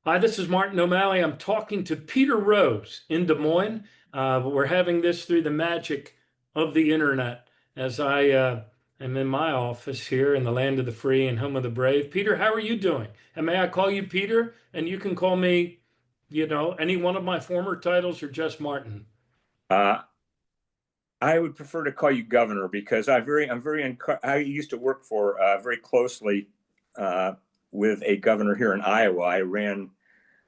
Hi, this is Martin O'Malley. I'm talking to Peter Rose in Des Moines. We're having this through the magic of the internet as I am in my office here in the land of the free and home of the brave. Peter, how are you doing? And may I call you Peter? And you can call me, any one of my former titles or just Martin. Uh, I would prefer to call you governor because I used to work for very closely uh, with a governor here in Iowa.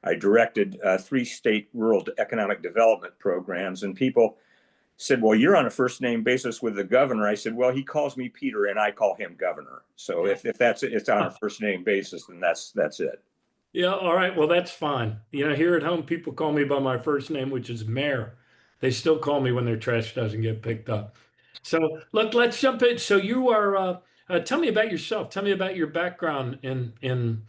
I directed three state rural economic development programs, and people said, "Well, you're on a first name basis with the governor." I said, "Well, he calls me Peter, and I call him governor. So if that's it, it's on a first name basis, then that's it." Yeah, all right. Well, that's fine. Here at home, people call me by my first name, which is Mayor. They still call me when their trash doesn't get picked up. So look, let's jump in. So you are. Tell me about yourself. Tell me about your background in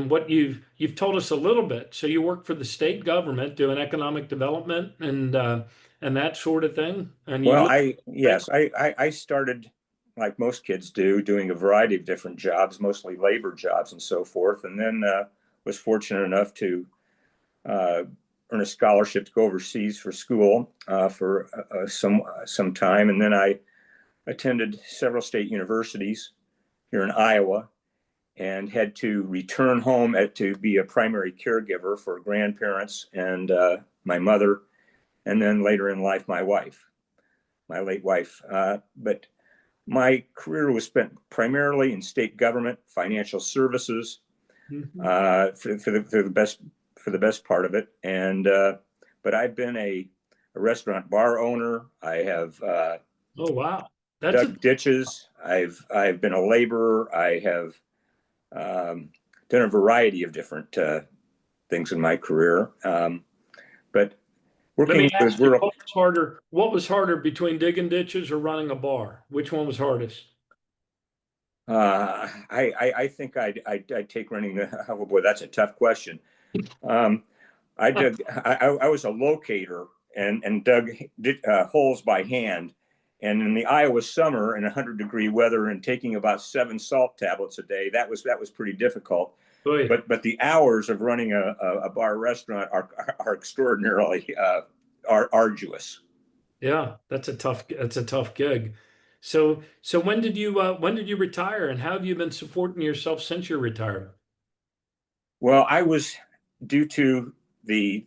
what you've told us a little bit. So you work for the state government doing economic development and that sort of thing. And you Well, moved. I started like most kids do, doing a variety of different jobs, mostly labor jobs and so forth, and then was fortunate enough to uh, earn a scholarship to go overseas for school for some time, and then I attended several state universities here in Iowa, and had to return home to be a primary caregiver for grandparents and my mother, and then later in life, my late wife. But my career was spent primarily in state government, financial services, Mhm. for the best part of it. And but I've been a restaurant bar owner. I have Oh, wow. That's a dug ditches. I've been a laborer. I have um, done a variety of different things in my career. But Let me working with ask you, rural, what was harder between digging ditches or running a bar? Which one was hardest? I think I'd take running the. Oh boy, that's a tough question. Um, I was a locator and dug holes by hand, and in the Iowa summer in 100-degree weather and taking about 7 salt tablets a day, that was pretty difficult. Oh, yeah. But the hours of running a bar restaurant are extraordinarily arduous. Yeah, that's a tough gig. So when did you retire and how have you been supporting yourself since your retirement? Well, I was due to the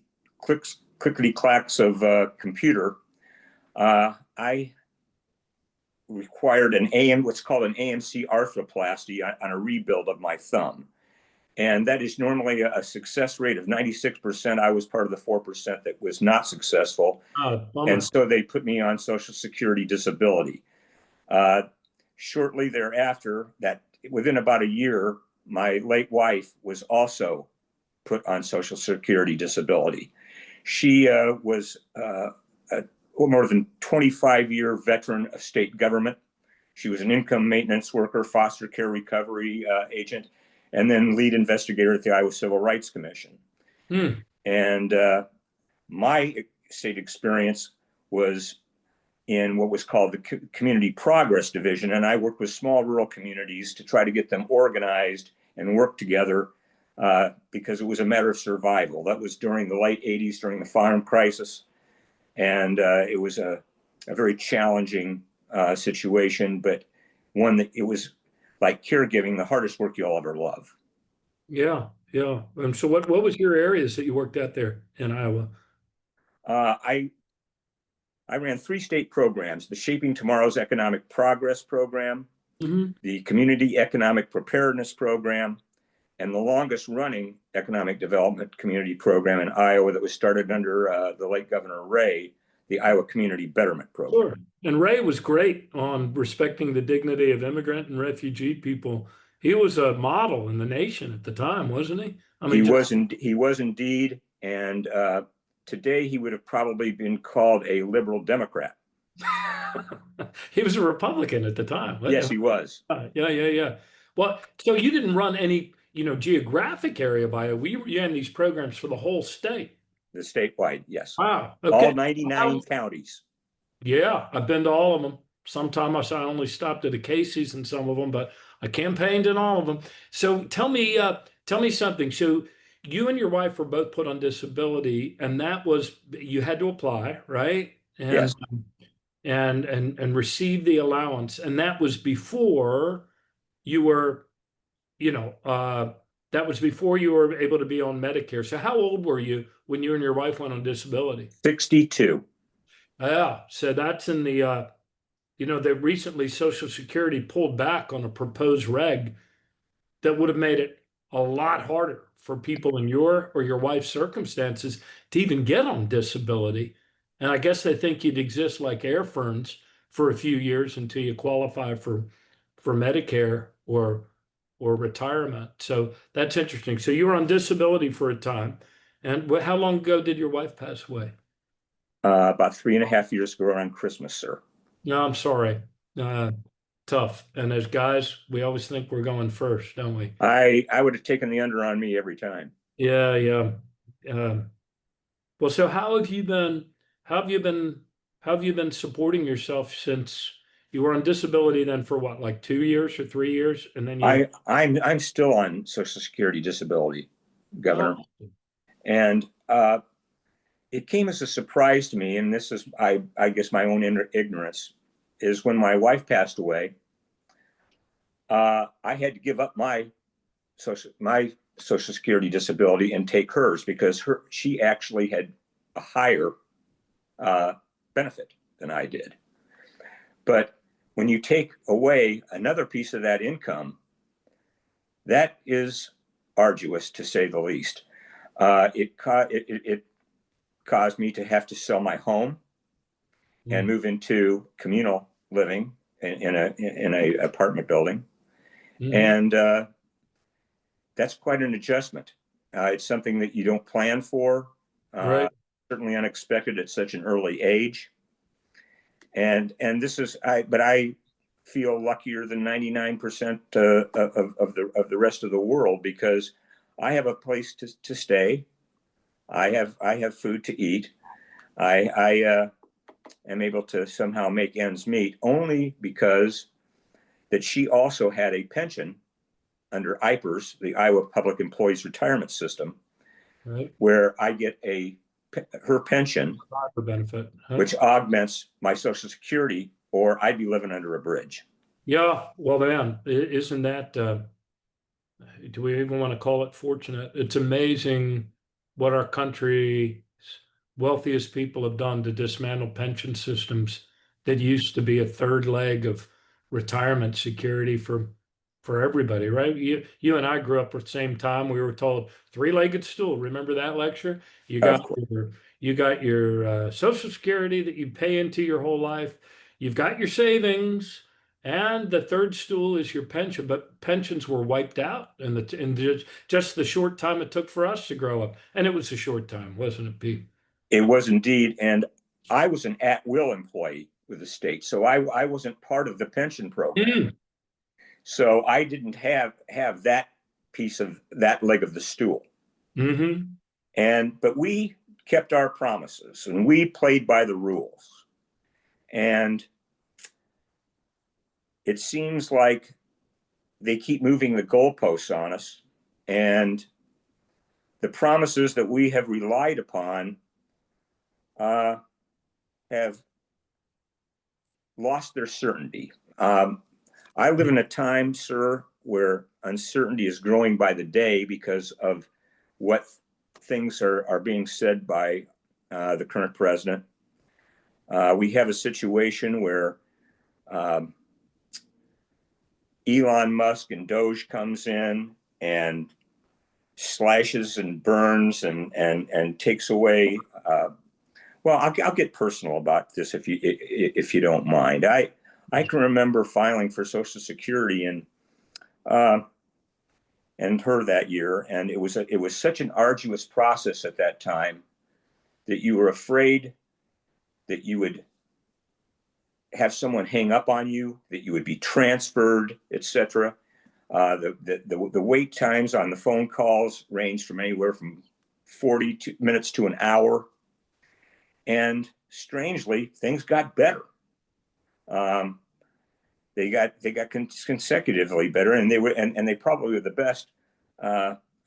clickety clacks of computer. I required what's called an AMC arthroplasty on a rebuild of my thumb. And that is normally a success rate of 96%. I was part of the 4% that was not successful. And Bummer. so they put me on Social Security disability. Uh, Shortly thereafter, that within about a year, my late wife was also put on Social Security disability. She was a more than 25-year veteran of state government. She was an income maintenance worker, foster care recovery agent, and then lead investigator at the Iowa Civil Rights Commission. Hmm. And my state experience was in what was called the Community Progress Division. And I worked with small rural communities to try to get them organized and work together because it was a matter of survival. That was during the late 80s, during the farm crisis. And it was a very challenging situation, but one that it was like caregiving, the hardest work you'll ever love. Yeah, yeah. And so what was your areas that you worked at there in Iowa? Uh, I I ran three state programs: the Shaping Tomorrow's Economic Progress Program, Hmm. the Community Economic Preparedness Program, and the longest running economic development community program in Iowa that was started under the late Governor Ray, the Iowa Community Betterment Sure. Program. And Ray was great on respecting the dignity of immigrant and refugee people. He was a model in the nation at the time, wasn't he? I mean, just He was indeed, and today he would have probably been called a liberal Democrat. he was a Republican at the time. Yes, he was. Yeah, yeah, yeah. Well, so you didn't run any, geographic area by it. We ran these programs for the whole state. The statewide, yes. Wow. All Okay. 99 counties. Yeah, I've been to all of them. Sometimes I only stopped at a Casey's in some of them, but I campaigned in all of them. So tell me something. So you and your wife were both put on disability, and that was you had to apply, right? Yes, And receive the allowance, and that was before you were, you know, that was before you were able to be on Medicare. So how old were you when you and your wife went on disability? 62. Yeah, so that's in the that recently Social Security pulled back on a proposed reg that would have made it a lot harder for people in your or your wife's circumstances to even get on disability. And I guess they think you'd exist like air ferns for a few years until you qualify for Medicare or retirement. So that's interesting. So you were on disability for a time. And how long ago did your wife pass away? About 3.5 years ago around Christmas, sir. No, I'm sorry. Uh, Tough. And as guys, we always think we're going first, don't we? I would have taken the under on me every time. Yeah, yeah. Um, well, so how have you been? How have you been? How have you been supporting yourself since you were on disability then for what, like 2 years or 3 years, and then you? I'm still on Social Security disability, Governor, Oh, and it came as a surprise to me. And this is, I guess, my own ignorance. Is when my wife passed away, I had to give up my Social Security disability and take hers because she actually had a higher uh, benefit than I did. But when you take away another piece of that income, that is arduous to say the least. It caused me to have to sell my home and mm, move into communal living in a apartment building, mhm. and that's quite an adjustment. It's something that you don't plan for, uh, Right. certainly unexpected at such an early age. And this is but I feel luckier than 99% of the rest of the world because I have a place to stay. I have food to eat. I am able to somehow make ends meet only because that she also had a pension under IPERS, the Iowa Public Employees Retirement System, Right. where I get her pension, Survivor benefit. Huh? which augments my Social Security, or I'd be living under a bridge. Yeah. Well, man, isn't that? Do we even want to call it fortunate? It's amazing what our country's wealthiest people have done to dismantle pension systems that used to be a third leg of retirement security for everybody, right? You and I grew up at the same time. We were told three-legged stool. Remember that lecture? You got Of course, your Social Security that you pay into your whole life. You've got your savings. And the third stool is your pension, but pensions were wiped out in just the short time it took for us to grow up. And it was a short time, wasn't it, Pete? it was indeed. And I was an at-will employee with the state, so I wasn't part of the pension program. Mm. So I didn't have that piece of that leg of the stool. Hmm. But we kept our promises and we played by the rules. And it seems like they keep moving the goalposts on us, and the promises that we have relied upon uh, have lost their certainty. I live in a time, sir, where uncertainty is growing by the day because of what things are being said by the current president. We have a situation where um, Elon Musk and Doge comes in and slashes and burns and takes away. Well, I'll get personal about this if you don't mind. I can remember filing for Social Security uh, and her that year, and it was such an arduous process at that time that you were afraid that you would have someone hang up on you, that you would be transferred, etc. The wait times on the phone calls ranged from anywhere from 40 minutes to an hour, and strangely, things got better. Um, they got consecutively better, and they probably were the best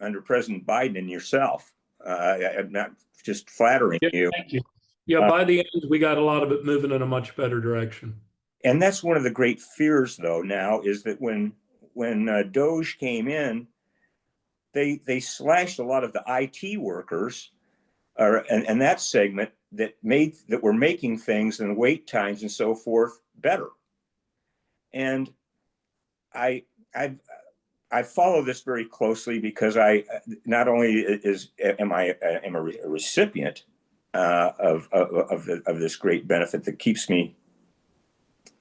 under President Biden and yourself. I'm not just flattering Yeah, you. thank you. Yeah, Uh, by the end, we got a lot of it moving in a much better direction. and that's one of the great fears, though, now is that when Doge came in, they slashed a lot of the IT workers and that segment that were making things and wait times and so forth better. And I I've I follow this very closely because I not only am a recipient of this great benefit that keeps me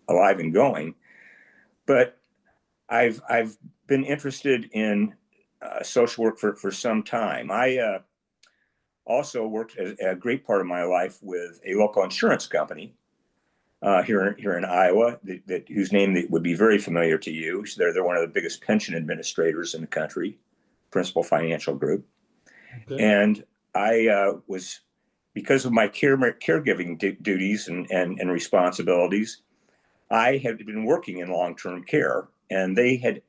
alive and going, but I've been interested in social work for some time. I also worked a great part of my life with a local insurance company here in Iowa, whose name would be very familiar to you. So they're one of the biggest pension administrators in the country, Principal Financial Group. Okay. And I was, because of my caregiving duties and responsibilities, I had been working in long-term care, and they had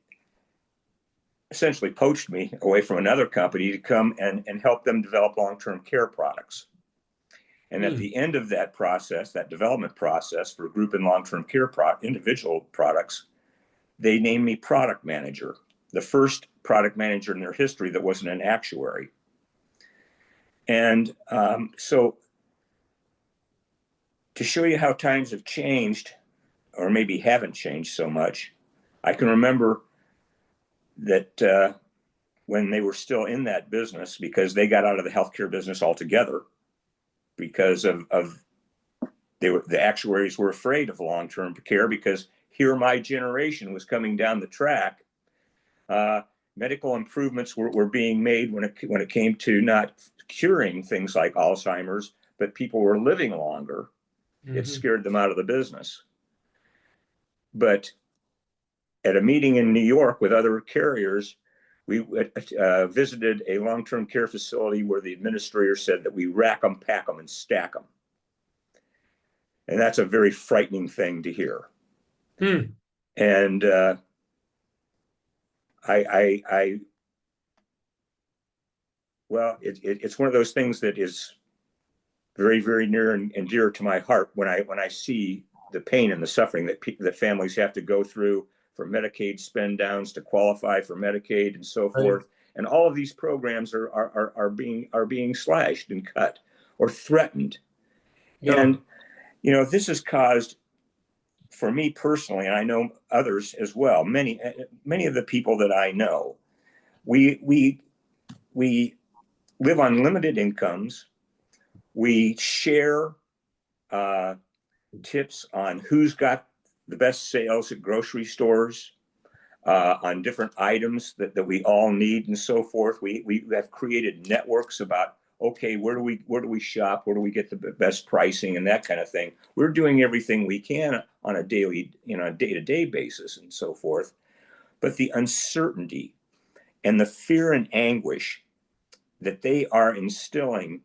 essentially poached me away from another company to come and help them develop long-term care products. And at the end of that process, that development process for group and long-term care individual products, they named me product manager, the first product manager in their history that wasn't an actuary. And so to show you how times have changed, or maybe haven't changed so much, I can remember that when they were still in that business, because they got out of the healthcare business altogether because the actuaries were afraid of long-term care, because here my generation was coming down the track. Medical improvements were being made when it came to not curing things like Alzheimer's, but people were living longer. It scared them out of the business. But at a meeting in New York with other carriers, we visited a long-term care facility where the administrator said that we rack them, pack them, and stack them. And that's a very frightening thing to hear. And it's one of those things that is very, very near and dear to my heart when I see the pain and the suffering that families have to go through for Medicaid spend downs to qualify for Medicaid and so forth. Right. And all of these programs are being slashed and cut or threatened. Yeah. And this has caused, for me personally, and I know others as well, many of the people that I know, we live on limited incomes. We share tips on who's got the best sales at grocery stores, on different items that we all need and so forth. We have created networks about, okay, where do we shop? Where do we get the best pricing and that kind of thing? We're doing everything we can on a day-to-day basis and so forth. But the uncertainty and the fear and anguish that they are instilling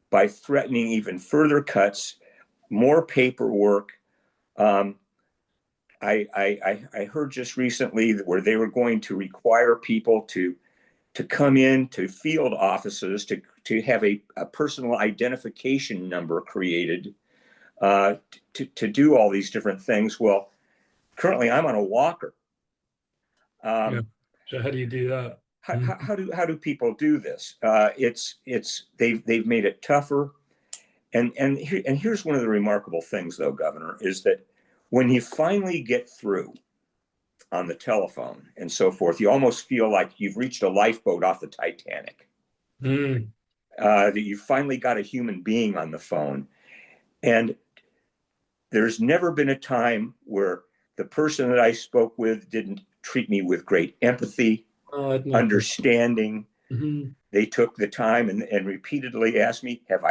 by threatening even further cuts, more paperwork. I heard just recently where they were going to require people to come in to field offices to have a personal identification number created to do all these different things. Well, currently I'm on a walker. Yeah. So how do you do that? How do people do this? They've made it tougher. And here's one of the remarkable things, though, Governor, is that when you finally get through on the telephone and so forth, you almost feel like you've reached a lifeboat off the Titanic. That you finally got a human being on the phone. And there's never been a time where the person that I spoke with didn't treat me with great empathy, understanding. They took the time and repeatedly asked me, have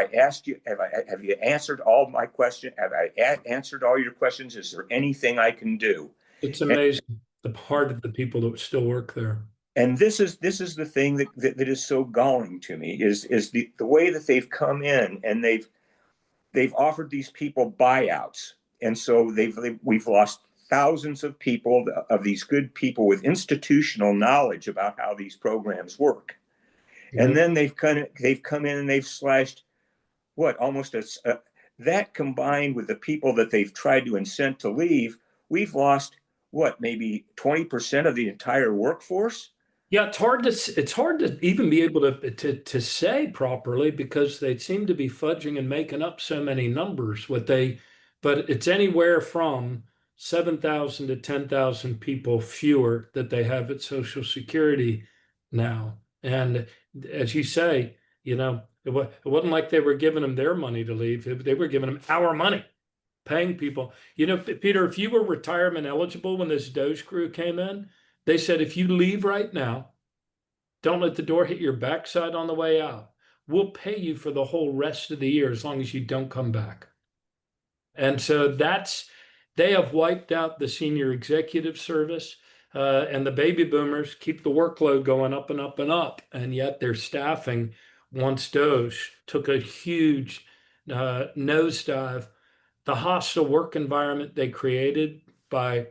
you answered all my questions? Have I answered all your questions? Is there anything I can do? It's amazing, the heart of the people that still work there. And this is the thing that is so galling to me is the way that they've come in and they've offered these people buyouts. And so we've lost thousands of people, of these good people with institutional knowledge about how these programs work. And Yep. then they've come in and they've slashed what almost that combined with the people that they've tried to incent to leave, we've lost what, maybe 20% of the entire workforce. Yeah, it's hard to even be able to say properly because they seem to be fudging and making up so many numbers. But it's anywhere from 7,000 to 10,000 people fewer that they have at Social Security now. And as you say, it wasn't like they were giving them their money to leave. They were giving them our money, paying people. Peter, if you were retirement eligible when this Doge crew came in, they said if you leave right now, don't let the door hit your backside on the way out. We'll pay you for the whole rest of the year as long as you don't come back. And so they have wiped out the senior executive service, and the baby boomers keep the workload going up and up and up. And yet their staffing, once Doge took a huge nosedive, the hostile work environment they created by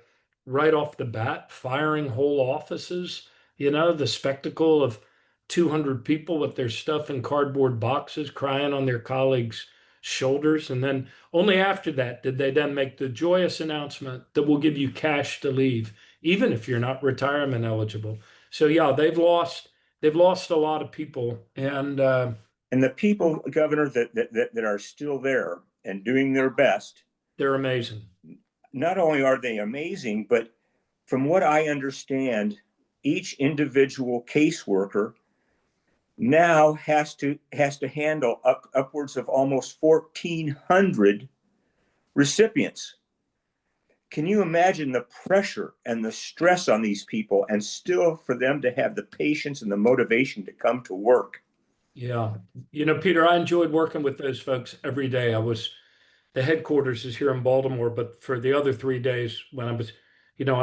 right off the bat firing whole offices, the spectacle of 200 people with their stuff in cardboard boxes crying on their colleagues' shoulders. And then only after that did they then make the joyous announcement that we'll give you cash to leave, even if you're not retirement eligible. So yeah, they've lost a lot of people. And the people, Governor, that are still there and doing their best, They're amazing. not only are they amazing, but from what I understand, each individual caseworker now has to handle upwards of almost 1,400 recipients. Can you imagine the pressure and the stress on these people, and still for them to have the patience and the motivation to come to work? Yeah. Peter, I enjoyed working with those folks every day. The headquarters is here in Baltimore, but for the other 3 days when I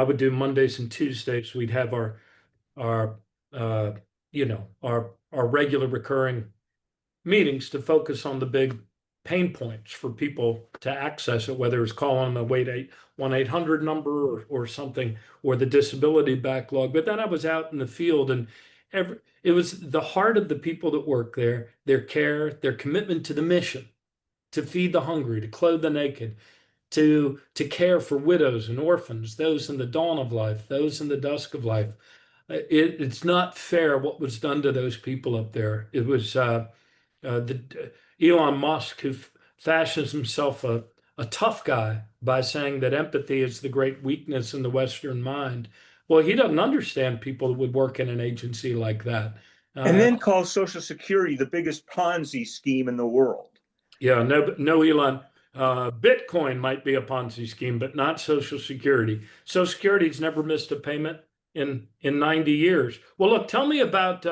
would do Mondays and Tuesdays, we'd have our, uh, our regular recurring meetings to focus on the big pain points for people to access it, whether it's calling the 1-800 number or something, or the disability backlog. But then I was out in the field, and it was the heart of the people that work there, their care, their commitment to the mission, to feed the hungry, to clothe the naked, to care for widows and orphans, those in the dawn of life, those in the dusk of life. It's not fair what was done to those people up there. It was Elon Musk, who fashions himself a tough guy by saying that empathy is the great weakness in the Western mind. Well, he doesn't understand people that would work in an agency like that. And Uh, then call Social Security the biggest Ponzi scheme in the world. Yeah, no, no, Elon. Bitcoin might be a Ponzi scheme, but not Social Security. Social Security's never missed a payment in 90 years. Well, look, tell me about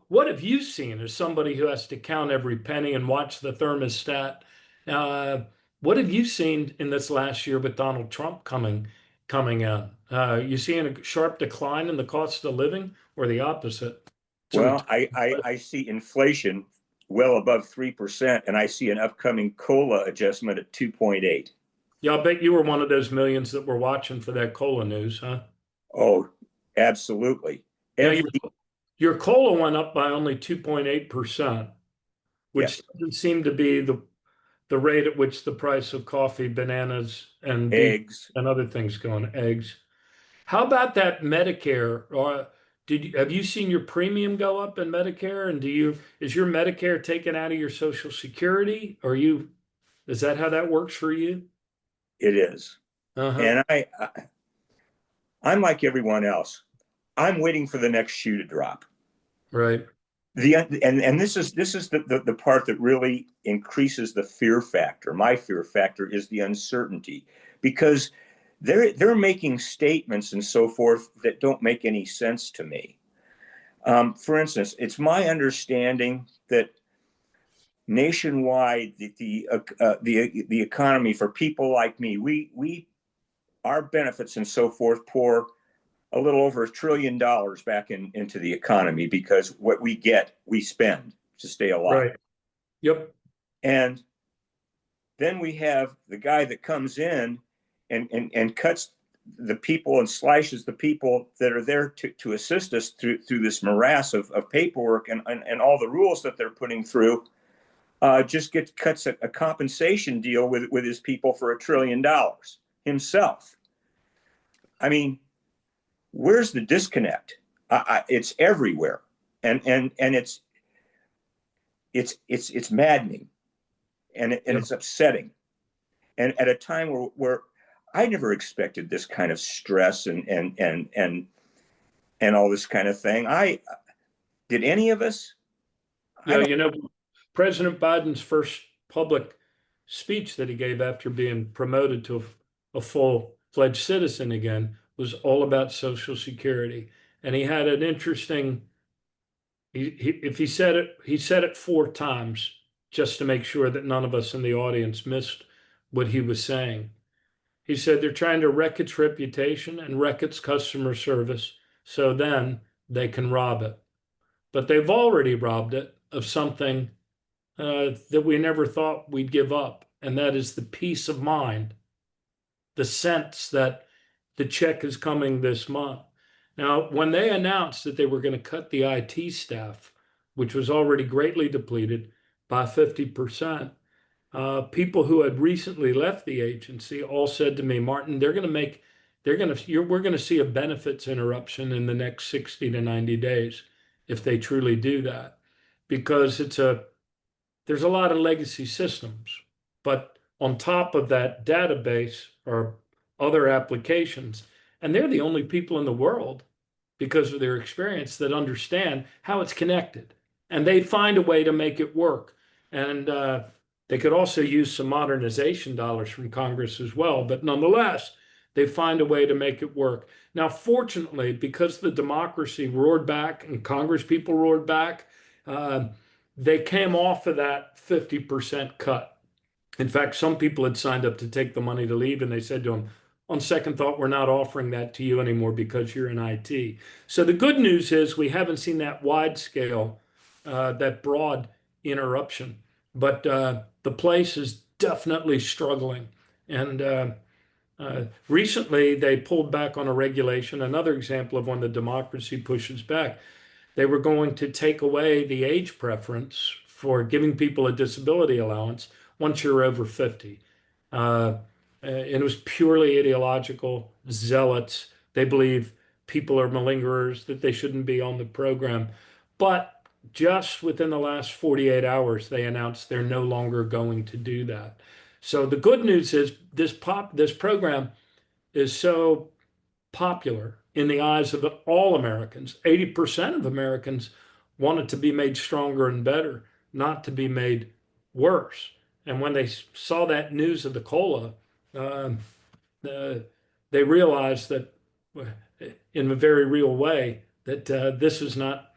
what have you seen as somebody who has to count every penny and watch the thermostat? Uh, what have you seen in this last year with Donald Trump coming in? You seeing a sharp decline in the cost of living, or the opposite? It's a Well, I see inflation well above 3%, and I see an upcoming COLA adjustment at 2.8. Yeah, I bet you were one of those millions that were watching for that cola news, huh? Oh, absolutely. Yeah, Every your cola went up by only 2.8%, which Yes, doesn't seem to be the rate at which the price of coffee, bananas, and beef eggs. and other things going, eggs. How about that Medicare? Or have you seen your premium go up in Medicare? And is your Medicare taken out of your Social Security? Is that how that works for you? It is, Uh-huh. and I'm like everyone else. I'm waiting for the next shoe to drop. Right. And this is the part that really increases the fear factor. My fear factor is the uncertainty, because they're making statements and so forth that don't make any sense to me. For instance, it's my understanding that nationwide, the economy for people like me, we our benefits and so forth pour a little over $1 trillion back into the economy, because what we get, we spend to stay alive. Right. Yep. And then we have the guy that comes in and cuts the people and slashes the people that are there to assist us through this morass of paperwork and all the rules that they're putting through, just cuts a compensation deal with his people for $1 trillion himself. I mean, where's the disconnect? It's everywhere, and it's maddening, and Yep. it's upsetting, and at a time where I never expected this kind of stress and all this kind of thing. I did any of us? I Yeah, don't. President Biden's first public speech that he gave after being promoted to a full-fledged citizen again was all about Social Security. And he had an interesting, if he said it 4 times just to make sure that none of us in the audience missed what he was saying. He said they're trying to wreck its reputation and wreck its customer service so then they can rob it. But they've already robbed it of something that we never thought we'd give up, and that is the peace of mind, the sense that the check is coming this month. Now, when they announced that they were going to cut the IT staff, which was already greatly depleted, by 50%, people who had recently left the agency all said to me, Martin, we're going to see a benefits interruption in the next 60 to 90 days if they truly do that, because there's a lot of legacy systems, but on top of that database are other applications. And they're the only people in the world, because of their experience, that understand how it's connected. And they find a way to make it work. And they could also use some modernization dollars from Congress as well. But nonetheless, they find a way to make it work. Now, fortunately, because the democracy roared back and Congress people roared back, uh, they came off of that 50% cut. In fact, some people had signed up to take the money to leave, and they said to them, on second thought, we're not offering that to you anymore because you're in IT. So the good news is we haven't seen that wide scale, that broad interruption, but the place is definitely struggling. And recently, they pulled back on a regulation, another example of when the democracy pushes back. They were going to take away the age preference for giving people a disability allowance once you're over 50. And it was purely ideological, zealots. They believe people are malingerers, that they shouldn't be on the program. But just within the last 48 hours, they announced they're no longer going to do that. So the good news is this program is so popular in the eyes of all Americans. 80% of Americans want it to be made stronger and better, not to be made worse. And when they saw that news of the COLA, uh, uh, they realized that, in a very real way, that this is not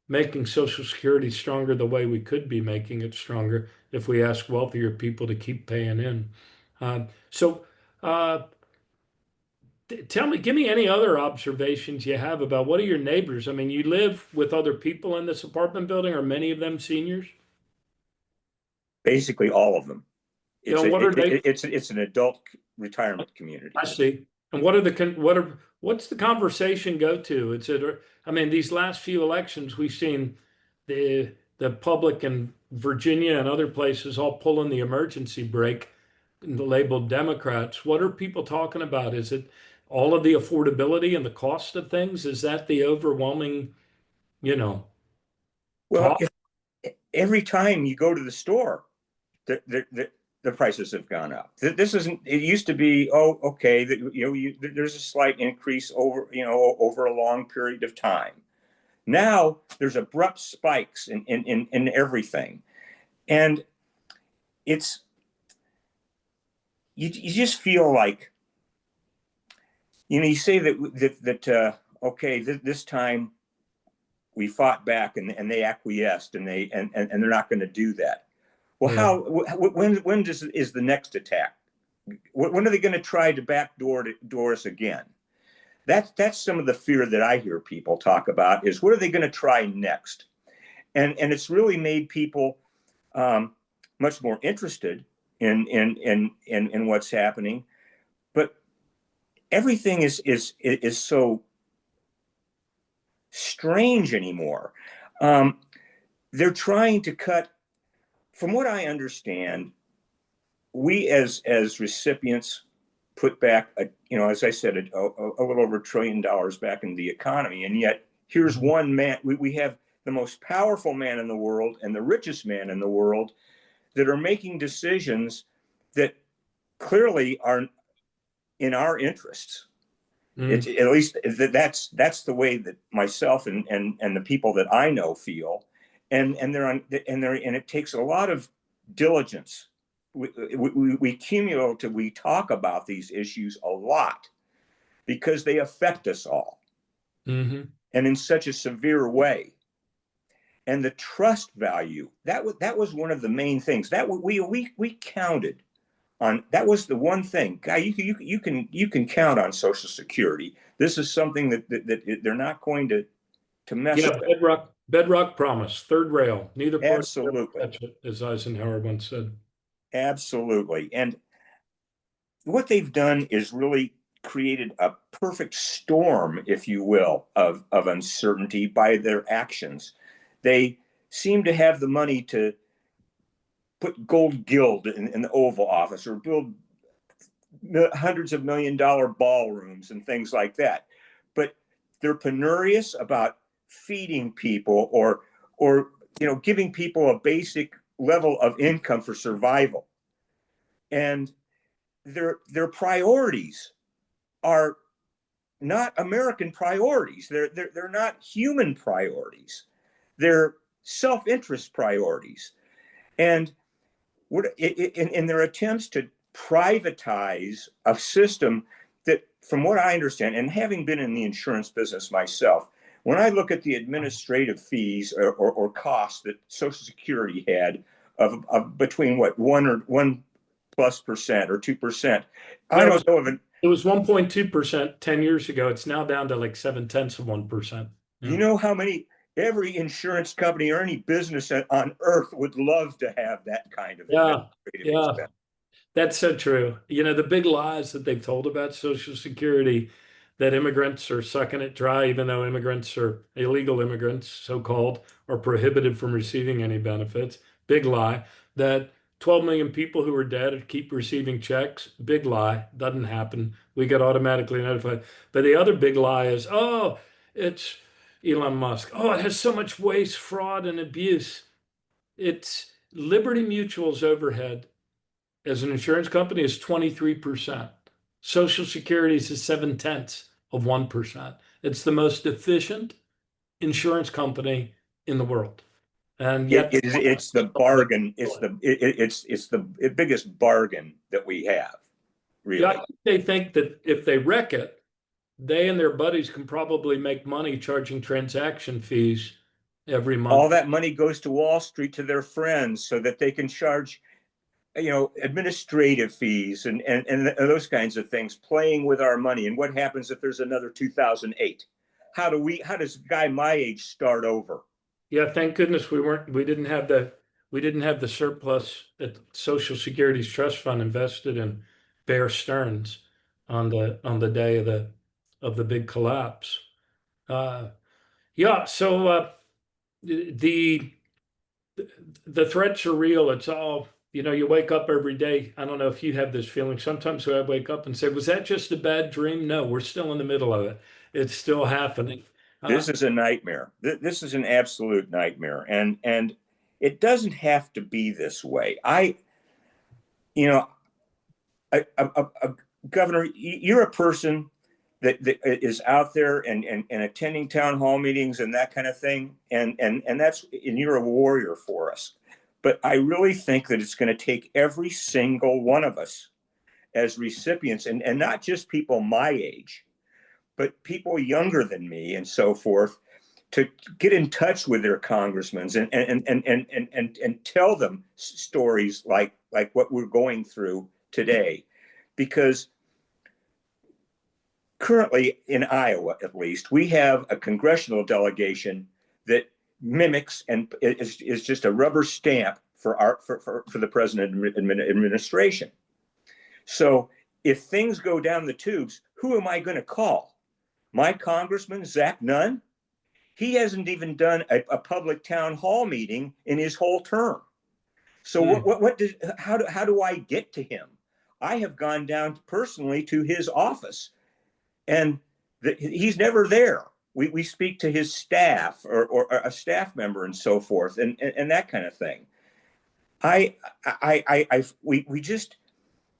making Social Security stronger the way we could be making it stronger if we ask wealthier people to keep paying in. So, uh, give me any other observations you have about what are your neighbors? I mean, you live with other people in this apartment building, are many of them seniors? Basically all of them. You know, what are they? It's an adult retirement community. I see. And what's the conversation go to? I mean, these last few elections, we've seen the public in Virginia and other places all pulling the emergency brake, labeled Democrats. What are people talking about? Is it all of the affordability and the cost of things? Is that the overwhelming, you know, Well, talk? every time you go to the store, the prices have gone up. This isn't. It used to be, oh, okay, there's a slight increase over a long period of time. Now there's abrupt spikes in everything, and it's you just feel like, you say that okay, this time we fought back and they acquiesced and they're not going to do that. Well, Yeah. when is the next attack? When are they going to try to backdoor us again? That's some of the fear that I hear people talk about, is what are they going to try next? And it's really made people much more interested in what's happening. But everything is so strange anymore. Um, they're trying to cut, from what I understand, we as recipients put back, as I said, a little over $1 trillion back into the economy, and yet here's one man. We have the most powerful man in the world and the richest man in the world that are making decisions that clearly are in our interests. It's Mm. at least that's the way that myself and the people that I know feel, and it takes a lot of diligence. We cumulatively talk about these issues a lot because they affect us all, Hmm. and in such a severe way. And the trust value, that was one of the main things that we counted on. That was the one thing, guy. You can count on Social Security. This is something that they're not going to mess Yeah, with. bedrock promise, third rail. Neither party will ever Absolutely, touch it, as Eisenhower once said. absolutely. And what they've done is really created a perfect storm, if you will, of uncertainty by their actions. They seem to have the money to put gold gild in the Oval Office or build hundreds of $1 million ballrooms and things like that. But they're penurious about feeding people or giving people a basic level of income for survival. And their priorities are not American priorities. They're not human priorities. They're self-interest priorities. And in their attempts to privatize a system that, from what I understand, and having been in the insurance business myself, when I look at the administrative fees or costs that Social Security had of between what 1+ percent or 2%, I Well, don't know of an. it was 1.2% 10 years ago. It's now down to like 0.7%. You Yeah. know how many every insurance company or any business on earth would love to have that kind of Yeah. administrative Yeah. expense. That's so true. The big lies that they've told about Social Security, that immigrants are sucking it dry, even though immigrants are illegal immigrants, so-called, are prohibited from receiving any benefits. Big lie. That 12 million people who are dead keep receiving checks. Big lie. Doesn't happen. We get automatically notified. But the other big lie is, oh, it's Elon Musk. Oh, it has so much waste, fraud, and abuse. It's Liberty Mutual's overhead as an insurance company is 23%. Social Security's is 0.7%. It's the most efficient insurance company in the world. And It yet, is it's the bargain. It's the biggest bargain that we have, yeah, I really. think they think that if they wreck it, they and their buddies can probably make money charging transaction fees every All month. that money goes to Wall Street to their friends so that they can charge, administrative fees and those kinds of things, playing with our money. And what happens if there's another 2008? How does a guy my age start over? Yeah, thank goodness we didn't have the surplus that Social Security's trust fund invested in Bear Stearns on the day of the big collapse. Uh, yeah, so the the threats are real. It's all, you wake up every day. I don't know if you have this feeling. Sometimes I wake up and say, was that just a bad dream? No, we're still in the middle of it. It's still happening. This is a nightmare. This is an absolute nightmare, and it doesn't have to be this way. You know, a governor, you're a person that is out there and attending town hall meetings and that kind of thing, and you're a warrior for us. But I really think that it's going to take every single one of us as recipients, and not just people my age, but people younger than me and so forth, to get in touch with their congressmen and tell them stories like what we're going through today. Because currently in Iowa, at least, we have a congressional delegation that mimics and is just a rubber stamp for the president administration. So if things go down the tubes, who am I going to call? My congressman, Zach Nunn? He hasn't even done a public town hall meeting in his whole term. So Hmm. how do I get to him? I have gone down personally to his office, and he's never there. We speak to his staff or a staff member and so forth, and that kind of thing. We just,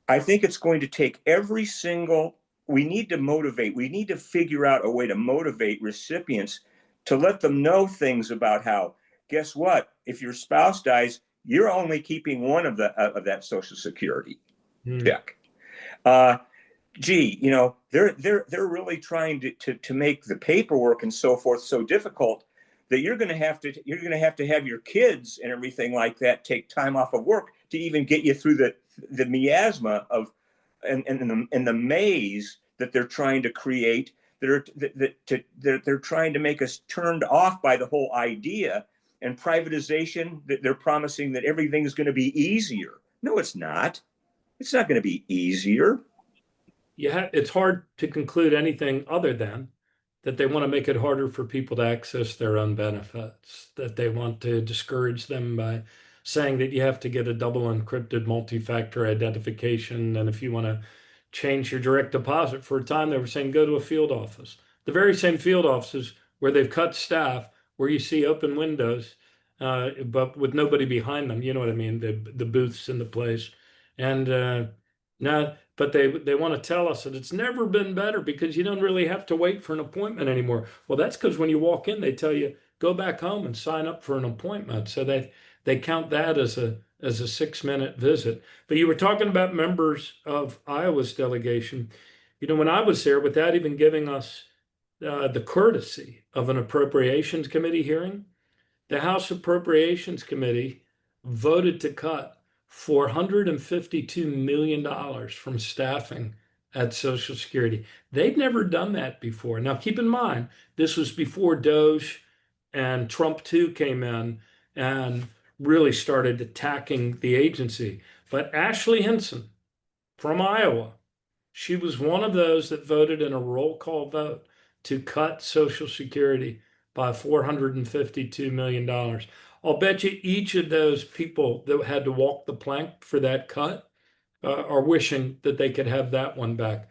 I think it's going to take every single, we need to motivate, we need to figure out a way to motivate recipients to let them know things about how, guess what? If your spouse dies, you're only keeping one of that Social Security Hmm. check. Gee, they're really trying to make the paperwork and so forth so difficult that you're going to have your kids and everything like that take time off of work to even get you through the miasma of and the maze that they're trying to create. They're trying to make us turned off by the whole idea and privatization. That they're promising that everything is going to be easier. No, it's not. It's not going to be easier. Yeah, it's hard to conclude anything other than that they want to make it harder for people to access their own benefits, that they want to discourage them by saying that you have to get a double encrypted multi-factor identification. And if you want to change your direct deposit for a time, they were saying go to a field office. The very same field offices where they've cut staff, where you see open windows, but with nobody behind them. You know what I mean? The booths in the place. And now, but they want to tell us that it's never been better because you don't really have to wait for an appointment anymore. Well, that's because when you walk in, they tell you go back home and sign up for an appointment. So they count that as a 6 minute visit. But you were talking about members of Iowa's delegation. You know, when I was there, without even giving us the courtesy of an appropriations committee hearing, the House Appropriations Committee voted to cut $452 million from staffing at Social Security. They'd never done that before. Now, keep in mind, this was before Doge and Trump 2 came in and really started attacking the agency. But Ashley Hinson from Iowa, she was one of those that voted in a roll call vote to cut Social Security by $452 million. I'll bet you each of those people that had to walk the plank for that cut are wishing that they could have that one back.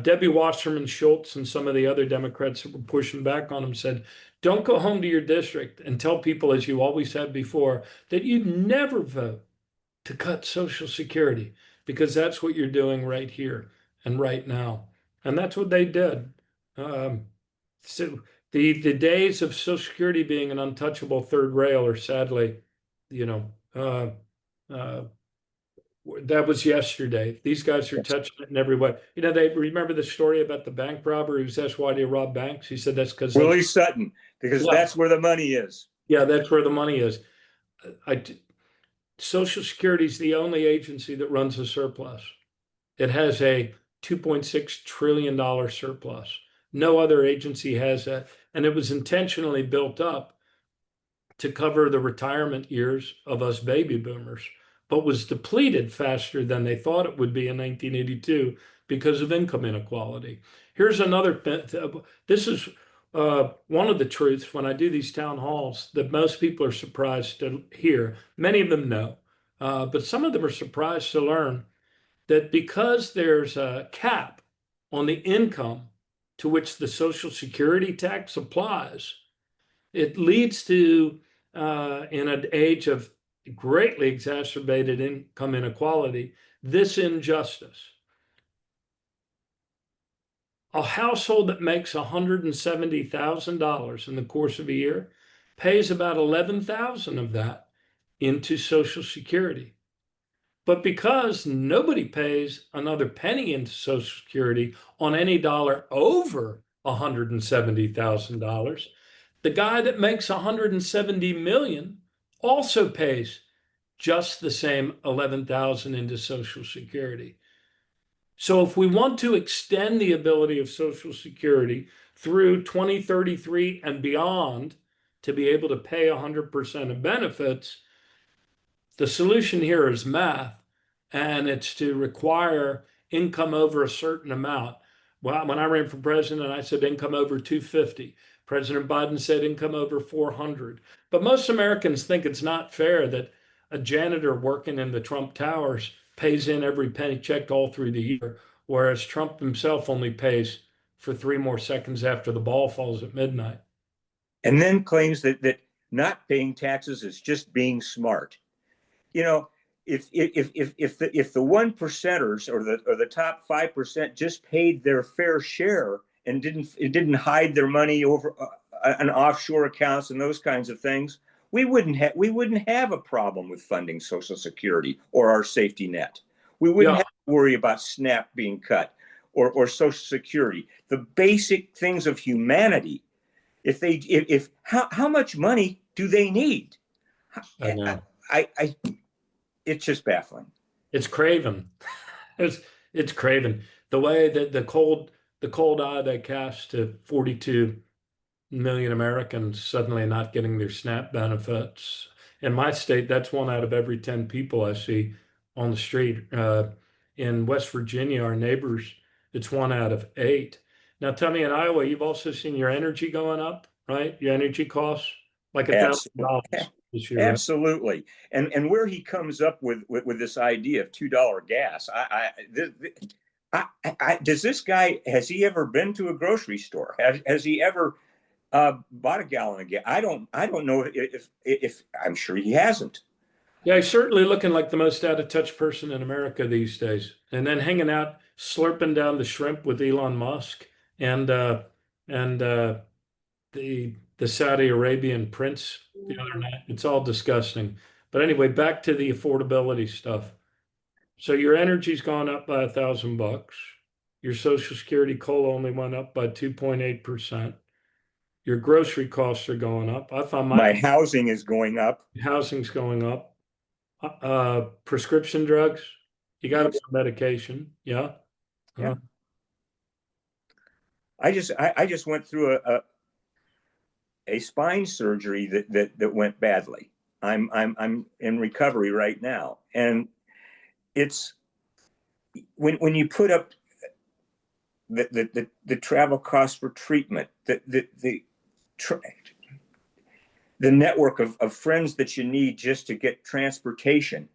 Debbie Wasserman Schultz and some of the other Democrats that were pushing back on him said, don't go home to your district and tell people, as you always have before, that you'd never vote to cut Social Security because that's what you're doing right here and right now. And that's what they did. Um, so the days of Social Security being an untouchable third rail are sadly, you know, uh, that was yesterday. These guys are touching it in every way. You know, they remember the story about the bank robber who was asked why do you rob banks? He said that's because that's Willie Sutton, because yeah, that's where the money is. yeah, that's where the money is. I, Social Security is the only agency that runs a surplus. It has a $2.6 trillion surplus. No other agency has that. And it was intentionally built up to cover the retirement years of us baby boomers, but was depleted faster than they thought it would be in 1982 because of income inequality. Here's another, this is one of the truths when I do these town halls that most people are surprised to hear. Many of them know, but some of them are surprised to learn that because there's a cap on the income to which the Social Security tax applies, it leads to, in an age of greatly exacerbated income inequality, this injustice. A household that makes $170,000 in the course of a year pays about 11,000 of that into Social Security. But because nobody pays another penny into Social Security on any dollar over $170,000, the guy that makes 170 million also pays just the same 11,000 into Social Security. So if we want to extend the ability of Social Security through 2033 and beyond to be able to pay 100% of benefits, the solution here is math, and it's to require income over a certain amount. Well, when I ran for president, I said income over 250. President Biden said income over 400. But most Americans think it's not fair that a janitor working in the Trump Towers pays in every penny checked all through the year, whereas Trump himself only pays for 3 more seconds after the ball falls at midnight. And then claims that not paying taxes is just being smart. You know, if the 1%ers or the top 5% just paid their fair share and didn't hide their money over an offshore accounts and those kinds of things, we wouldn't have a problem with funding Social Security or our safety net. We wouldn't Yeah, have to worry about SNAP being cut or Social Security. The basic things of humanity. If how much money do they need? I know. I it's just baffling. It's craven. It's it's craven. The way that the cold eye they cast to 42 million Americans suddenly not getting their SNAP benefits. In my state, that's 1 out of every 10 people I see on the street. In West Virginia, our neighbors, it's 1 out of 8. Now, tell me, in Iowa, you've also seen your energy going up, right? Your energy costs like a thousand Absolutely. dollars this year, right? Absolutely. And where he comes up with this idea of $2 gas, does this guy, has he ever been to a grocery store? Has he ever bought a gallon of gas? I don't know if I'm sure he hasn't. Yeah, he's certainly looking like the most out of touch person in America these days. And then hanging out, slurping down the shrimp with Elon Musk and uh, and the Saudi Arabian prince the other night. It's all disgusting. But anyway, back to the affordability stuff. So your energy's gone up by $1,000. Your Social Security COLA only went up by 2.8%. Your grocery costs are going up. I found my My housing is going up. housing's going up. Prescription drugs, you got to be Yes. on medication. Yeah. Yeah. Uh, I just went through a spine surgery that went badly. I'm in recovery right now, and it's when you put up the travel costs for treatment, the network of friends that you need just to get transportation,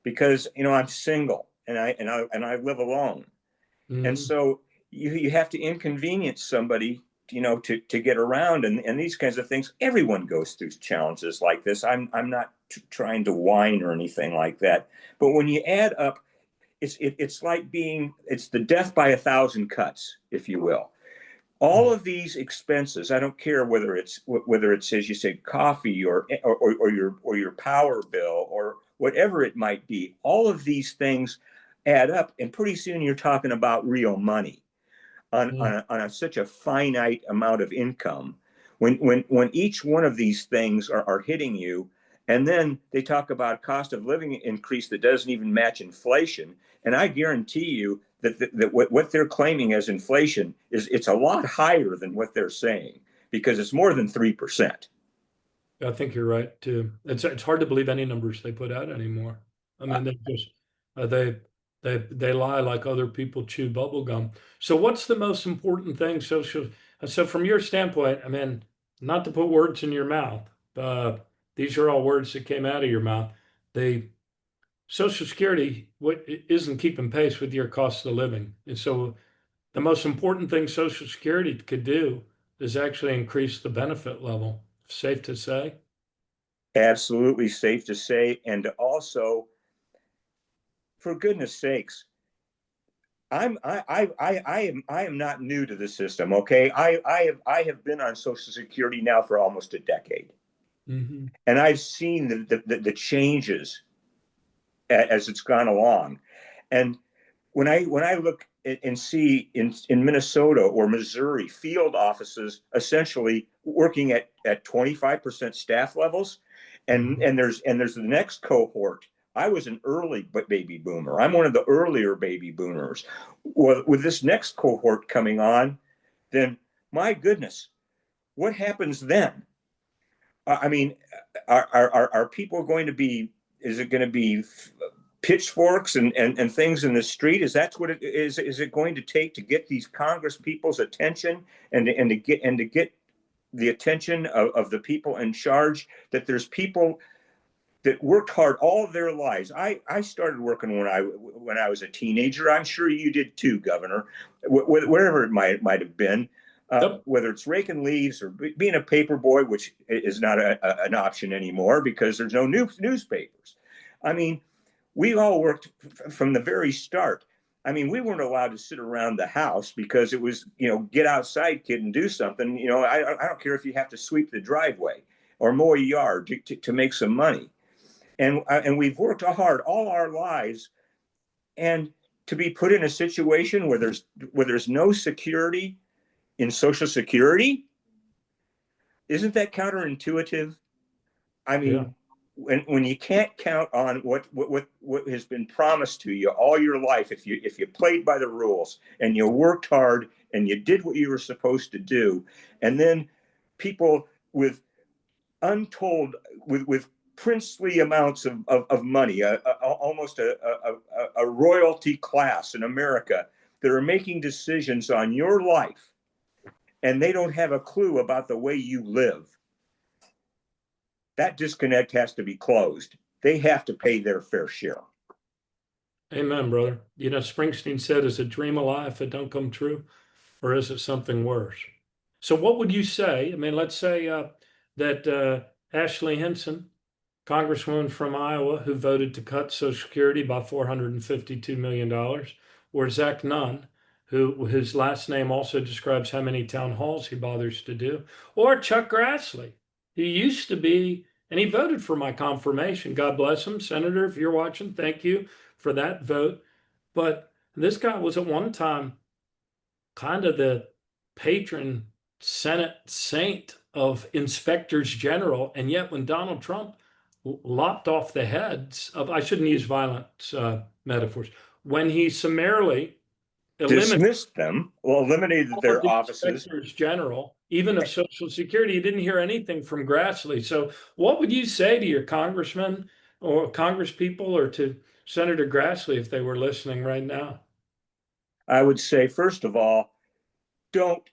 because I'm single and I live alone, and mhm. so you have to inconvenience somebody to get around, and these kinds of things. Everyone goes through challenges like this. I'm not trying to whine or anything like that, but when you add up, it's like it's the death by 1,000 cuts, if you will. All of these expenses, I don't care whether it's as you say coffee or your power bill or whatever it might be. All of these things add up, and pretty soon you're talking about real money on such a finite amount of income. When each one of these things are hitting you, and then they talk about cost of living increase that doesn't even match inflation, and I guarantee you that what they're claiming as inflation it's a lot higher than what they're saying, because it's more than 3%. I think you're right too. It's hard to believe any numbers they put out anymore. I mean, they just they lie like other people chew bubble gum. So what's the most important thing so from your standpoint, I mean, not to put words in your mouth, uh, these are all words that came out of your mouth. The Social Security what isn't keeping pace with your cost of living. And so the most important thing Social Security could do is actually increase the benefit level. Safe to say. Absolutely safe to say, and also, for goodness sakes, I am not new to the system. Okay, I have been on Social Security now for almost a decade, Hmm. and I've seen the changes as it's gone along. And when I look and see in Minnesota or Missouri field offices essentially working at 25% staff levels, and there's the next cohort. I was an early baby boomer. I'm one of the earlier baby boomers. With this next cohort coming on, then my goodness, what happens then? I mean, are people going to be? Is it going to be pitchforks and things in the street? Is that what it is it going to take to get these Congress people's attention and to get the attention of the people in charge, that there's people that worked hard all of their lives? I started working when I was a teenager. I'm sure you did too, Governor, wherever it might have been. Yep. Whether it's raking leaves or being a paper boy, which is not an option anymore because there's no newspapers. I mean, we all worked from the very start. I mean, we weren't allowed to sit around the house because it was, get outside, kid, and do something. I don't care if you have to sweep the driveway or mow a yard to make some money. And we've worked hard all our lives, and to be put in a situation where there's no security in Social Security, isn't that counterintuitive? I Yeah. mean, when you can't count on what has been promised to you all your life, if you played by the rules and you worked hard and you did what you were supposed to do, and then people with untold with princely amounts of money, almost a royalty class in America that are making decisions on your life, and they don't have a clue about the way you live. That disconnect has to be closed. They have to pay their fair share. Amen, brother. Springsteen said, is a dream a lie if it don't come true, or is it something worse? So what would you say? I mean, let's say that Ashley Hinson, Congresswoman from Iowa, who voted to cut Social Security by $452 million, or Zach Nunn, whose last name also describes how many town halls he bothers to do, or Chuck Grassley, who used to be, and he voted for my confirmation. God bless him, Senator, if you're watching, thank you for that vote. But this guy was at one time kind of the patron Senate saint of inspectors general. And yet, when Donald Trump lopped off the heads of, I shouldn't use violent metaphors, when he summarily eliminated Dismissed them, well, eliminated all of their the offices. inspectors general, even of Social Security, you didn't hear anything from Grassley. So, what would you say to your congressman or congresspeople or to Senator Grassley if they were listening right now? I would say, first of all, don't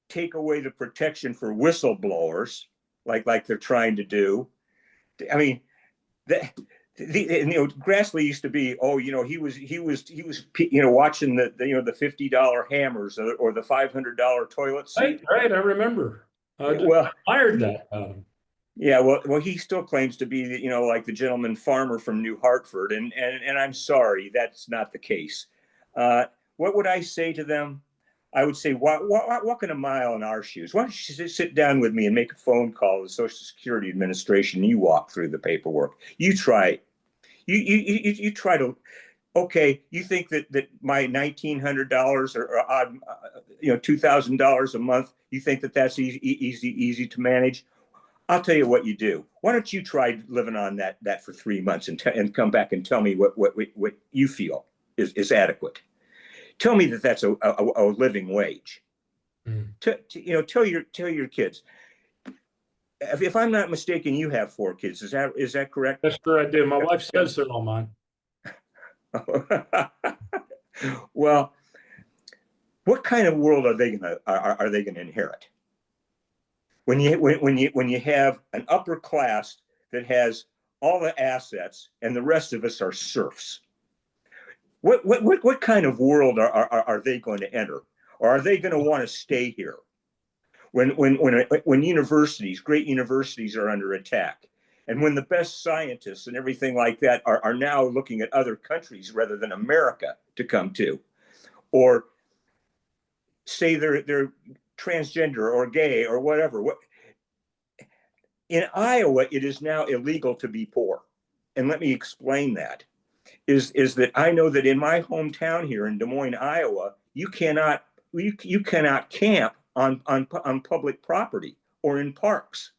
take away the protection for whistleblowers like they're trying to do. I mean, Grassley used to be, watching the $50 hammers or the $500 toilet Right, seat. right. I remember. I Well, admired that. yeah, well, he still claims to be, like the gentleman farmer from New Hartford, and I'm sorry, that's not the case. What would I say to them? I would say, walking a mile in our shoes. Why don't you sit down with me and make a phone call to the Social Security Administration? You walk through the paperwork. You try. You try to. Okay, you think that my $1,900 or odd, $2,000 a month? You think that's easy to manage? I'll tell you what you do. Why don't you try living on that for 3 months and come back and tell me what you feel is adequate. Tell me that that's a living wage. Mm. Tell your kids. If I'm not mistaken, you have 4 kids. Is that correct? That's sure I do. My wife says they're all mine. Well, what kind of world are they gonna inherit? When you have an upper class that has all the assets and the rest of us are serfs, what kind of world are they going to enter, or are they going to want to stay here when great universities are under attack, and when the best scientists and everything like that are now looking at other countries rather than America to come to, or say they're transgender or gay or whatever. In Iowa, it is now illegal to be poor. And let me explain that. Is that I know that in my hometown here in Des Moines, Iowa, you cannot camp on public property or in parks.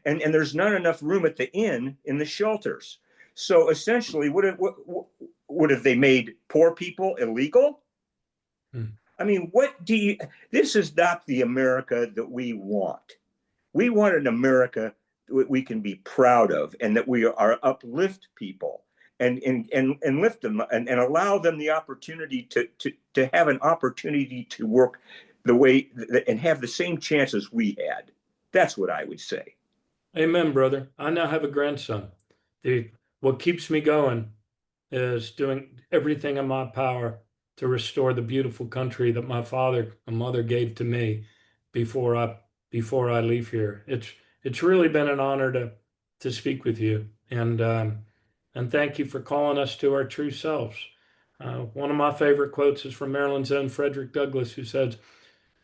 And there's not enough room at the inn in the shelters. So essentially, what have they made poor people illegal? Hmm. I mean, this is not the America that we want. We want an America that we can be proud of and that we are uplift people, and lift them and allow them the opportunity to have an opportunity to work the way and have the same chances we had. That's what I would say. Amen, brother. I now have a grandson. What keeps me going is doing everything in my power to restore the beautiful country that my father and mother gave to me before I before I leave here. It's really been an honor to speak with you, and thank you for calling us to our true selves. One of my favorite quotes is from Maryland's own Frederick Douglass, who says,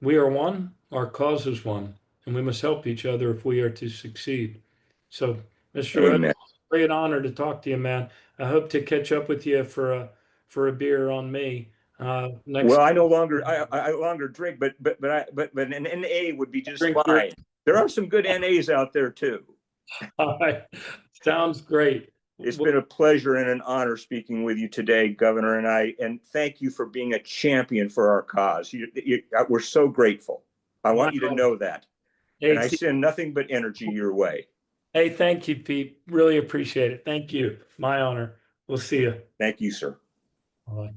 "We are one, our cause is one, and we must help each other if we are to succeed." So, Mr. Rose, Amen. it's a great honor to talk to you, man. I hope to catch up with you for a beer on me next Well, time. I no longer I no longer drink, but an NA would be just Drink beer. fine. There are some good NAs out there too. All right. Sounds great. It's Well, been a pleasure and an honor speaking with you today, Governor, and thank you for being a champion for our cause. We're so grateful. I my want you to honor. know that, and Hey, I send nothing but energy your way. hey, thank you, Pete. Really appreciate it. Thank you. My honor. We'll see you. Thank you, sir. Bye.